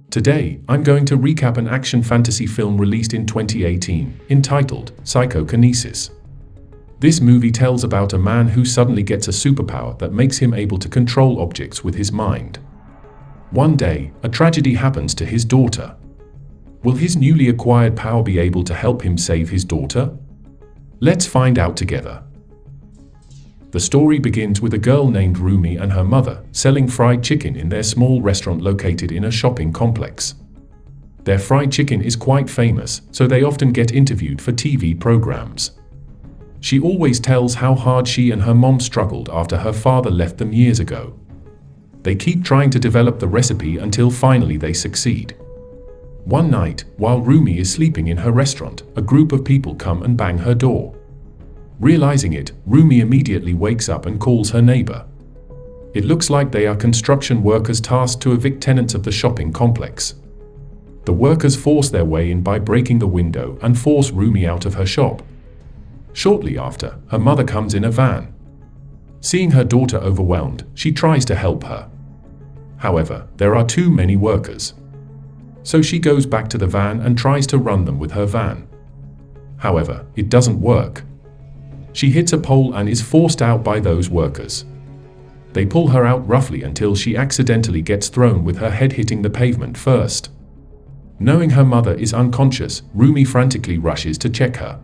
Today, I'm going to recap an action fantasy film released in 2018, entitled Psychokinesis. This movie tells about a man who suddenly gets a superpower that makes him able to control objects with his mind. One day, a tragedy happens to his daughter. Will his newly acquired power be able to help him save his daughter? Let's find out together. The story begins with a girl named Rumi and her mother selling fried chicken in their small restaurant located in a shopping complex. Their fried chicken is quite famous, so they often get interviewed for TV programs. She always tells how hard she and her mom struggled after her father left them years ago. They keep trying to develop the recipe until finally they succeed. One night, while Rumi is sleeping in her restaurant, a group of people come and bang her door. Realizing it, Rumi immediately wakes up and calls her neighbor. It looks like they are construction workers tasked to evict tenants of the shopping complex. The workers force their way in by breaking the window and force Rumi out of her shop. Shortly after, her mother comes in a van. Seeing her daughter overwhelmed, she tries to help her. However, there are too many workers. So she goes back to the van and tries to run them with her van. However, it doesn't work. She hits a pole and is forced out by those workers. They pull her out roughly until she accidentally gets thrown with her head hitting the pavement first. Knowing her mother is unconscious, Rumi frantically rushes to check her.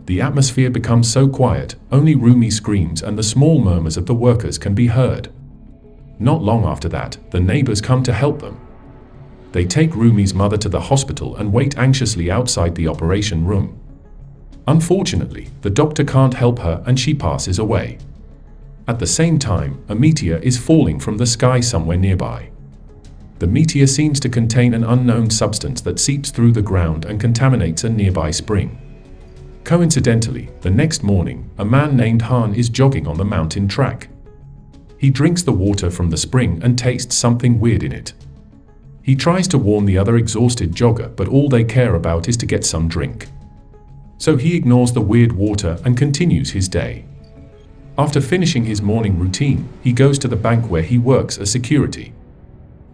The atmosphere becomes so quiet, only Rumi screams and the small murmurs of the workers can be heard. Not long after that, the neighbors come to help them. They take Rumi's mother to the hospital and wait anxiously outside the operation room. Unfortunately, the doctor can't help her and she passes away. At the same time, a meteor is falling from the sky somewhere nearby. The meteor seems to contain an unknown substance that seeps through the ground and contaminates a nearby spring. Coincidentally, the next morning, a man named Han is jogging on the mountain track. He drinks the water from the spring and tastes something weird in it. He tries to warn the other exhausted jogger, but all they care about is to get some drink. So he ignores the weird water and continues his day. After finishing his morning routine, he goes to the bank where he works as security.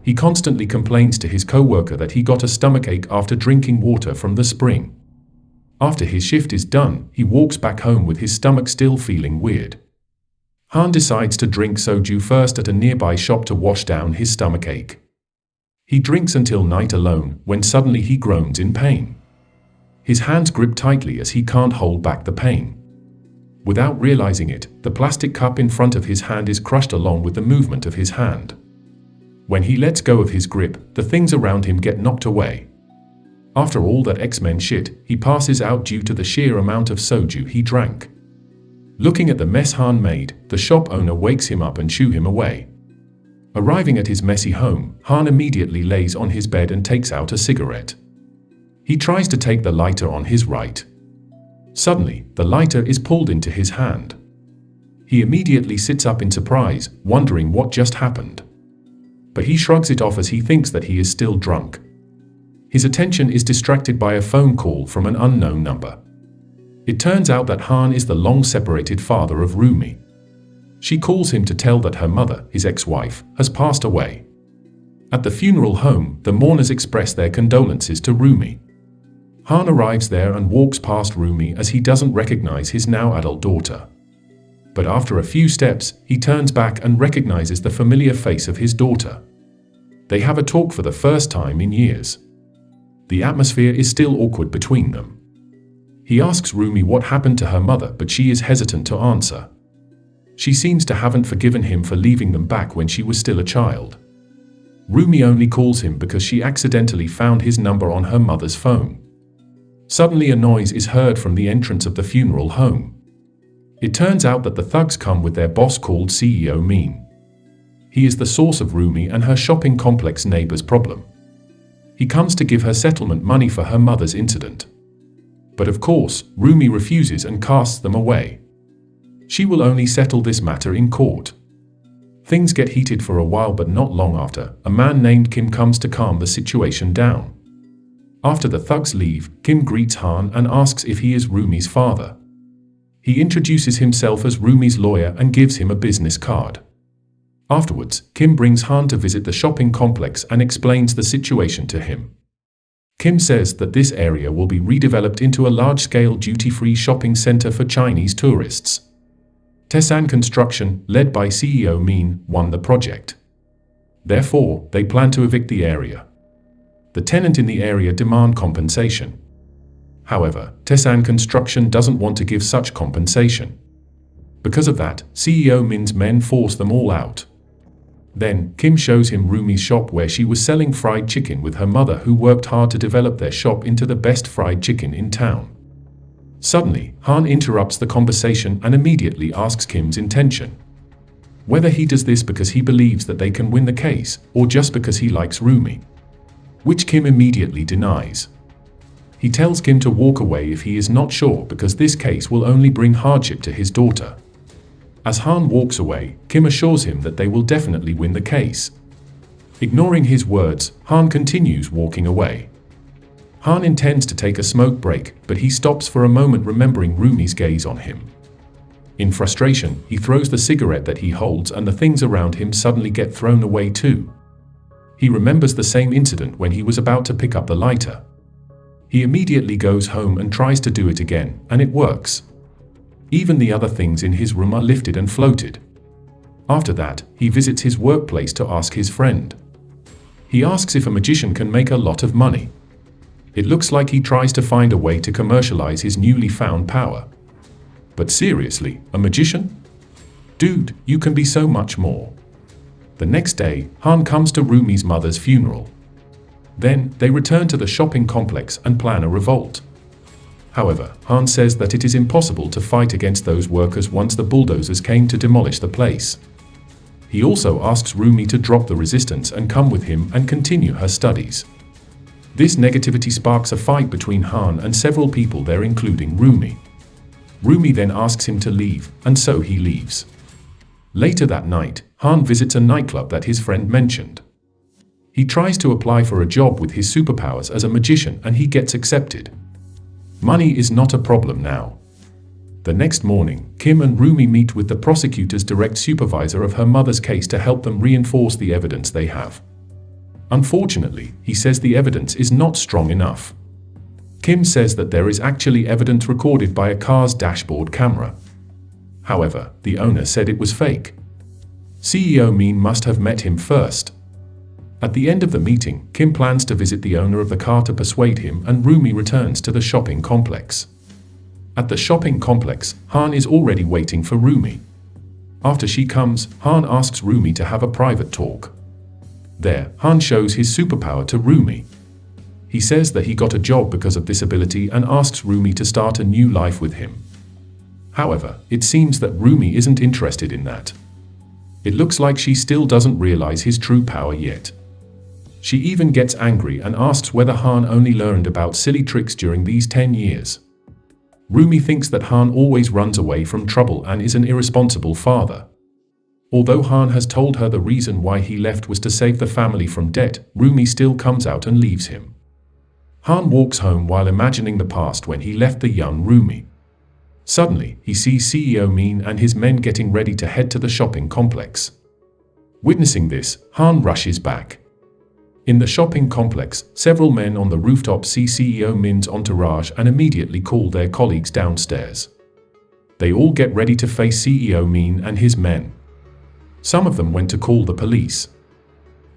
He constantly complains to his co-worker that he got a stomachache after drinking water from the spring. After his shift is done, he walks back home with his stomach still feeling weird. Han decides to drink soju first at a nearby shop to wash down his stomachache. He drinks until night alone, when suddenly he groans in pain. His hands grip tightly as he can't hold back the pain. Without realizing it, the plastic cup in front of his hand is crushed along with the movement of his hand. When he lets go of his grip, the things around him get knocked away. After all that X-Men shit, he passes out due to the sheer amount of soju he drank. Looking at the mess Han made, the shop owner wakes him up and shoo him away. Arriving at his messy home, Han immediately lays on his bed and takes out a cigarette. He tries to take the lighter on his right. Suddenly, the lighter is pulled into his hand. He immediately sits up in surprise, wondering what just happened. But he shrugs it off as he thinks that he is still drunk. His attention is distracted by a phone call from an unknown number. It turns out that Han is the long-separated father of Rumi. She calls him to tell that her mother, his ex-wife, has passed away. At the funeral home, the mourners express their condolences to Rumi. Han arrives there and walks past Rumi as he doesn't recognize his now adult daughter. But after a few steps, he turns back and recognizes the familiar face of his daughter. They have a talk for the first time in years. The atmosphere is still awkward between them. He asks Rumi what happened to her mother, but she is hesitant to answer. She seems to haven't forgiven him for leaving them back when she was still a child. Rumi only calls him because she accidentally found his number on her mother's phone. Suddenly a noise is heard from the entrance of the funeral home. It turns out that the thugs come with their boss called CEO Mean. He is the source of Rumi and her shopping complex neighbor's problem. He comes to give her settlement money for her mother's incident. But of course, Rumi refuses and casts them away. She will only settle this matter in court. Things get heated for a while, but not long after, a man named Kim comes to calm the situation down. After the thugs leave, Kim greets Han and asks if he is Rumi's father. He introduces himself as Rumi's lawyer and gives him a business card. Afterwards, Kim brings Han to visit the shopping complex and explains the situation to him. Kim says that this area will be redeveloped into a large-scale duty-free shopping center for Chinese tourists. Taesan Construction, led by CEO Min, won the project. Therefore, they plan to evict the area. The tenant in the area demand compensation. However, Taesan Construction doesn't want to give such compensation. Because of that, CEO Min's men force them all out. Then, Kim shows him Rumi's shop where she was selling fried chicken with her mother, who worked hard to develop their shop into the best fried chicken in town. Suddenly, Han interrupts the conversation and immediately asks Kim's intention. Whether he does this because he believes that they can win the case, or just because he likes Rumi. Which Kim immediately denies. He tells Kim to walk away if he is not sure, because this case will only bring hardship to his daughter. As Han walks away, Kim assures him that they will definitely win the case. Ignoring his words, Han continues walking away. Han intends to take a smoke break, but he stops for a moment, remembering Rumi's gaze on him. In frustration, he throws the cigarette that he holds, and the things around him suddenly get thrown away too. He remembers the same incident when he was about to pick up the lighter. He immediately goes home and tries to do it again, and it works. Even the other things in his room are lifted and floated. After that, he visits his workplace to ask his friend. He asks if a magician can make a lot of money. It looks like he tries to find a way to commercialize his newly found power. But seriously, a magician? Dude, you can be so much more. The next day, Han comes to Rumi's mother's funeral. Then, they return to the shopping complex and plan a revolt. However, Han says that it is impossible to fight against those workers once the bulldozers came to demolish the place. He also asks Rumi to drop the resistance and come with him and continue her studies. This negativity sparks a fight between Han and several people there, including Rumi. Rumi then asks him to leave, and so he leaves. Later that night, Han visits a nightclub that his friend mentioned. He tries to apply for a job with his superpowers as a magician, and he gets accepted. Money is not a problem now. The next morning, Kim and Rumi meet with the prosecutor's direct supervisor of her mother's case to help them reinforce the evidence they have. Unfortunately, he says the evidence is not strong enough. Kim says that there is actually evidence recorded by a car's dashboard camera. However, the owner said it was fake. CEO Min must have met him first. At the end of the meeting, Kim plans to visit the owner of the car to persuade him, and Rumi returns to the shopping complex. At the shopping complex, Han is already waiting for Rumi. After she comes, Han asks Rumi to have a private talk. There, Han shows his superpower to Rumi. He says that he got a job because of this ability and asks Rumi to start a new life with him. However, it seems that Rumi isn't interested in that. It looks like she still doesn't realize his true power yet. She even gets angry and asks whether Han only learned about silly tricks during these 10 years. Rumi thinks that Han always runs away from trouble and is an irresponsible father. Although Han has told her the reason why he left was to save the family from debt, Rumi still comes out and leaves him. Han walks home while imagining the past when he left the young Rumi. Suddenly, he sees CEO Min and his men getting ready to head to the shopping complex. Witnessing this, Han rushes back. In the shopping complex, several men on the rooftop see CEO Min's entourage and immediately call their colleagues downstairs. They all get ready to face CEO Min and his men. Some of them went to call the police.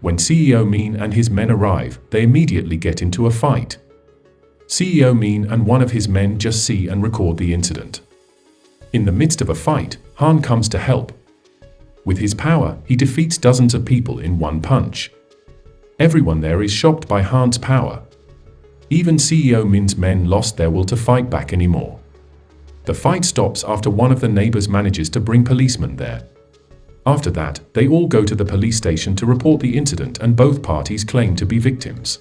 When CEO Min and his men arrive, they immediately get into a fight. CEO Min and one of his men just see and record the incident. In the midst of a fight, Han comes to help. With his power, he defeats dozens of people in one punch. Everyone there is shocked by Han's power. Even CEO Min's men lost their will to fight back anymore. The fight stops after one of the neighbors manages to bring policemen there. After that, they all go to the police station to report the incident, and both parties claim to be victims.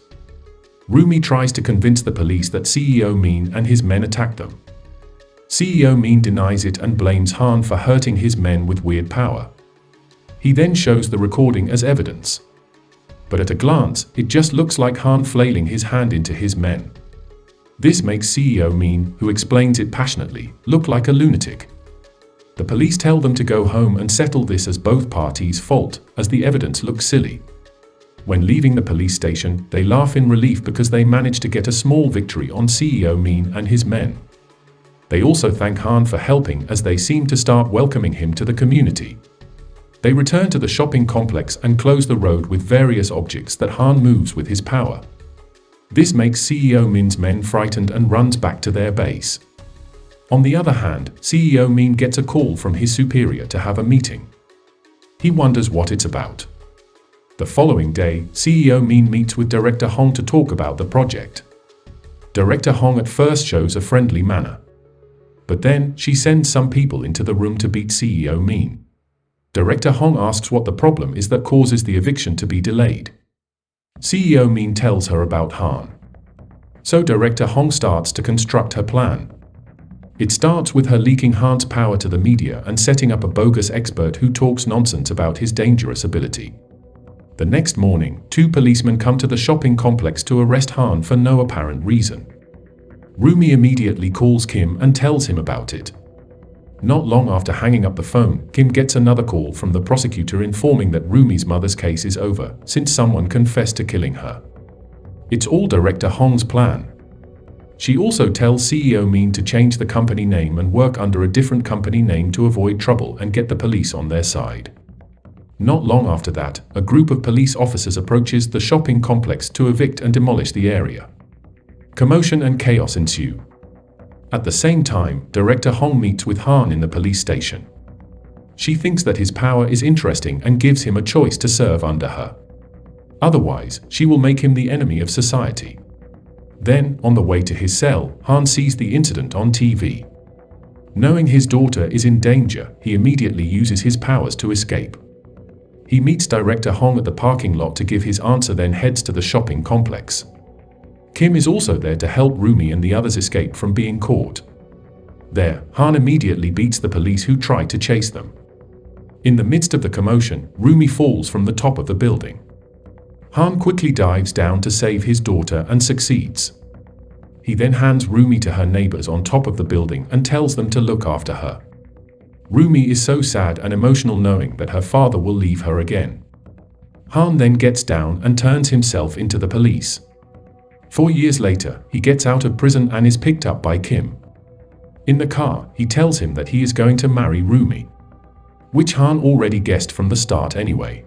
Rumi tries to convince the police that CEO Min and his men attacked them. CEO Min denies it and blames Han for hurting his men with weird power. He then shows the recording as evidence. But at a glance, it just looks like Han flailing his hand into his men. This makes CEO Min, who explains it passionately, look like a lunatic. The police tell them to go home and settle this as both parties' fault, as the evidence looks silly. When leaving the police station, they laugh in relief because they managed to get a small victory on CEO Min and his men. They also thank Han for helping as they seem to start welcoming him to the community. They return to the shopping complex and close the road with various objects that Han moves with his power. This makes CEO Min's men frightened and runs back to their base. On the other hand, CEO Min gets a call from his superior to have a meeting. He wonders what it's about. The following day, CEO Min meets with Director Hong to talk about the project. Director Hong at first shows a friendly manner. But then, she sends some people into the room to beat CEO Min. Director Hong asks what the problem is that causes the eviction to be delayed. CEO Min tells her about Han. So Director Hong starts to construct her plan. It starts with her leaking Han's power to the media and setting up a bogus expert who talks nonsense about his dangerous ability. The next morning, 2 policemen come to the shopping complex to arrest Han for no apparent reason. Rumi immediately calls Kim and tells him about it. Not long after hanging up the phone, Kim gets another call from the prosecutor informing that Rumi's mother's case is over, since someone confessed to killing her. It's all Director Hong's plan. She also tells CEO Min to change the company name and work under a different company name to avoid trouble and get the police on their side. Not long after that, a group of police officers approaches the shopping complex to evict and demolish the area. Commotion and chaos ensue. At the same time, Director Hong meets with Han in the police station. She thinks that his power is interesting and gives him a choice to serve under her. Otherwise, she will make him the enemy of society. Then, on the way to his cell, Han sees the incident on TV. Knowing his daughter is in danger, he immediately uses his powers to escape. He meets Director Hong at the parking lot to give his answer, then heads to the shopping complex. Kim is also there to help Rumi and the others escape from being caught. There, Han immediately beats the police who try to chase them. In the midst of the commotion, Rumi falls from the top of the building. Han quickly dives down to save his daughter and succeeds. He then hands Rumi to her neighbors on top of the building and tells them to look after her. Rumi is so sad and emotional knowing that her father will leave her again. Han then gets down and turns himself into the police. 4 years later, he gets out of prison and is picked up by Kim. In the car, he tells him that he is going to marry Rumi, which Han already guessed from the start anyway.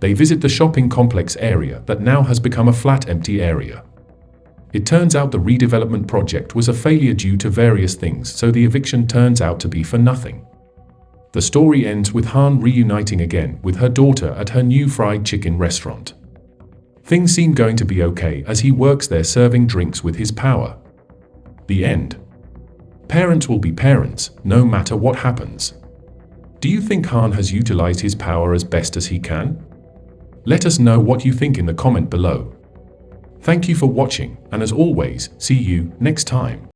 They visit the shopping complex area that now has become a flat, empty area. It turns out the redevelopment project was a failure due to various things, so the eviction turns out to be for nothing. The story ends with Han reuniting again with her daughter at her new fried chicken restaurant. Things seem going to be okay as he works there serving drinks with his power. The end. Parents will be parents, no matter what happens. Do you think Han has utilized his power as best as he can? Let us know what you think in the comment below. Thank you for watching, and as always, see you next time.